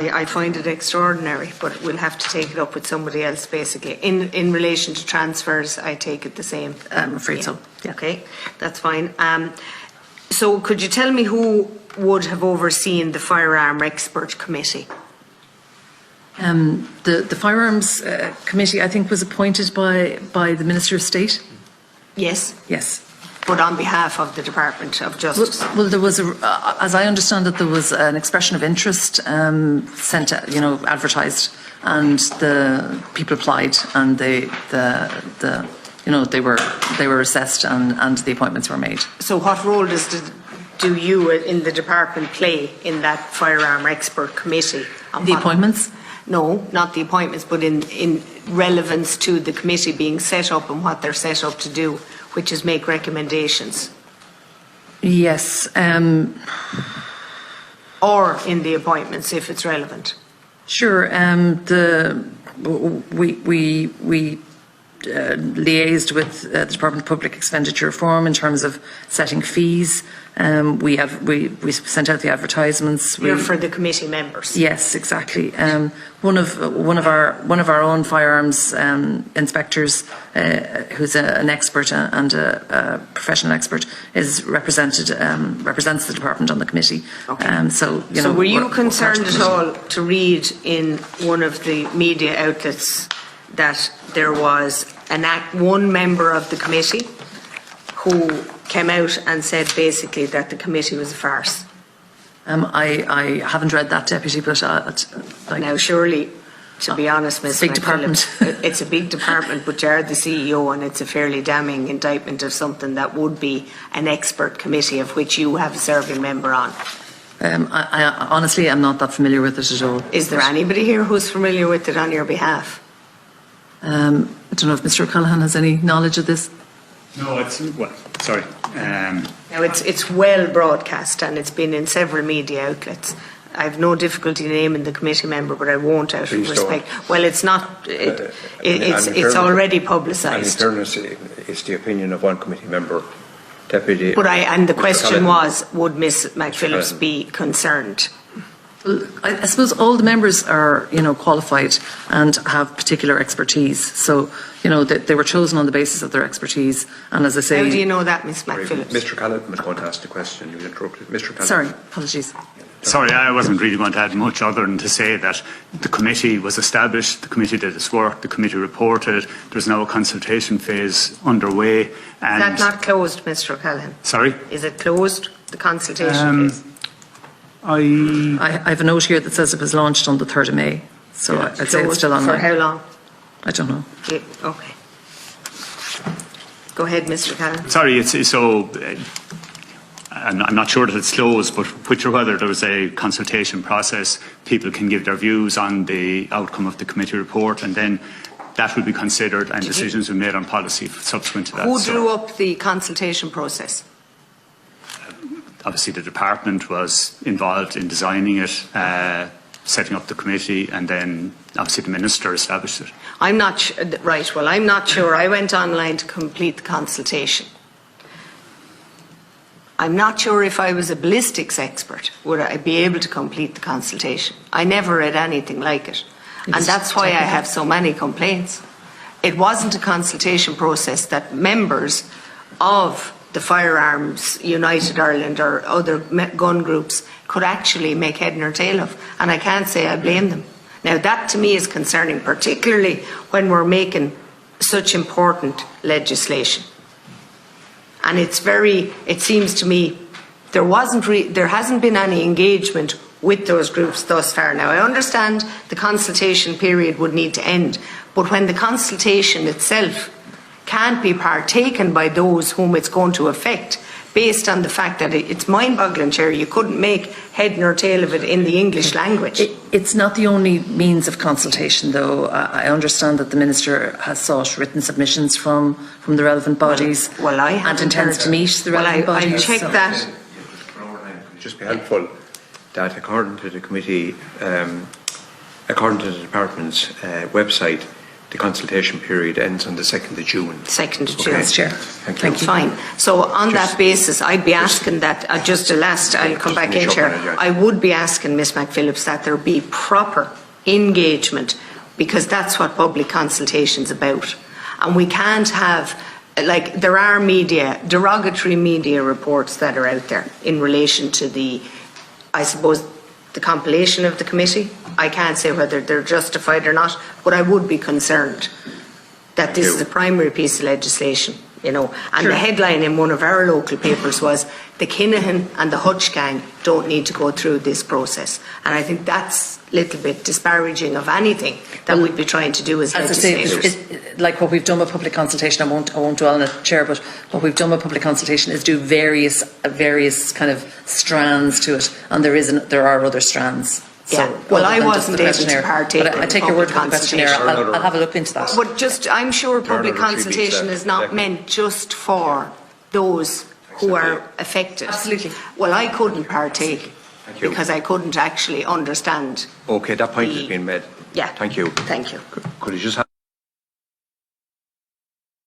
I find it extraordinary, but we'll have to take it up with somebody else, basically. In relation to transfers, I take it the same. I'm afraid so. Yeah. Okay, that's fine. So could you tell me who would have overseen the Firearm Expert Committee? The Firearms Committee, I think, was appointed by the Minister of State. Yes. Yes. But on behalf of the Department of Justice. Well, there was, as I understand it, there was an expression of interest sent, advertised, and the people applied, and they were assessed, and the appointments were made. So, what role do you in the department play in that Firearm Expert Committee? The appointments? No, not the appointments, but in relevance to the committee being set up and what they're set up to do, which is make recommendations. Yes. Or in the appointments, if it's relevant. Sure. We liaised with the Department of Public Expenditure Reform in terms of setting fees. We sent out the advertisements. You're for the committee members. Yes, exactly. One of our own firearms inspectors, who's an expert and a professional expert, represents the department on the committee. Okay. So were you concerned at all to read in one of the media outlets that there was one member of the committee who came out and said basically that the committee was a farce? I haven't read that, Deputy, but now surely, to be honest, Ms. big department. It's a big department, but you're the CEO, and it's a fairly damning indictment of something that would be an expert committee of which you have a serving member on. I honestly am not that familiar with it at all. Is there anybody here who's familiar with it on your behalf? I don't know if Mr. O'Callaghan has any knowledge of this. No, sorry. Now it's well broadcast and it's been in several media outlets. I have no difficulty naming the committee member, but I won't out of respect. Well, it's not. It's already publicised. And in fairness, it's the opinion of one committee member, Deputy. But the question was, would Ms. McPhillips be concerned? Well, I suppose all the members are, qualified and have particular expertise. So, they were chosen on the basis of their expertise. And as I say, how do you know that, Ms. McPhillips? Mr. Callaghan was going to ask the question. You interrupted, Mr. Callaghan. Sorry, apologies. Sorry, I wasn't really going to add much other than to say that the committee was established, the committee did its work, the committee reported. There's now a consultation phase underway. And is that not closed, Mr. O'Callaghan? Sorry? Is it closed, the consultation phase? I have a note here that says it was launched on the 3rd of May. So I'd say it's still online. For how long? I don't know. Yeah, okay. Go ahead, Mr. Callaghan. Sorry, I'm not sure that it's closed, but whether there was a consultation process, people can give their views on the outcome of the committee report, and then that will be considered and decisions will be made on policy subsequent to that. Who drew up the consultation process? Obviously, the department was involved in designing it, setting up the committee, and then obviously the minister established it. I'm not sure. I went online to complete the consultation. I'm not sure if I was a ballistics expert, would I be able to complete the consultation. I never read anything like it. And that's why I have so many complaints. It wasn't a consultation process that members of the Firearms United Ireland or other gun groups could actually make head nor tail of. And I can't say I blame them. Now that to me is concerning, particularly when we're making such important legislation. And it seems to me there hasn't been any engagement with those groups thus far. Now I understand the consultation period would need to end, but when the consultation itself can't be partaken by those whom it's going to affect, based on the fact that it's mind-boggling, Chair, you couldn't make head nor tail of it in the English language. It's not the only means of consultation, though. I understand that the Minister has sought written submissions from the relevant bodies and intends to meet the relevant bodies. I checked that. It would just be helpful that according to the committee, according to the department's website, the consultation period ends on the 2nd of June. 2nd of June. Okay. Chair. Thank you. That's fine. So on that basis, I'd be asking that, I'll come back in, Chair. I would be asking Ms McPhillips that there be proper engagement, because that's what public consultation's about. And we can't have, like, there are derogatory media reports that are out there in relation to I suppose, the compilation of the committee. I can't say whether they're justified or not, but I would be concerned that this is a primary piece of legislation, and the headline in one of our local papers was, the Kinahan and the Hutch gang don't need to go through this process. And I think that's a little bit disparaging of anything that we'd be trying to do as legislators. Like what we've done with public consultation, I won't dwell on it, Chair, but what we've done with public consultation is do various kind of strands to it, and there are other strands. Yeah. So, well, I wasn't able to partake. But I take your word for the questionnaire. I'll have a look into that. But I'm sure public consultation is not meant just for those who are affected. Absolutely. Well, I couldn't partake because I couldn't actually understand. Okay, that point has been made. Yeah. Thank you. Thank you. Could you just have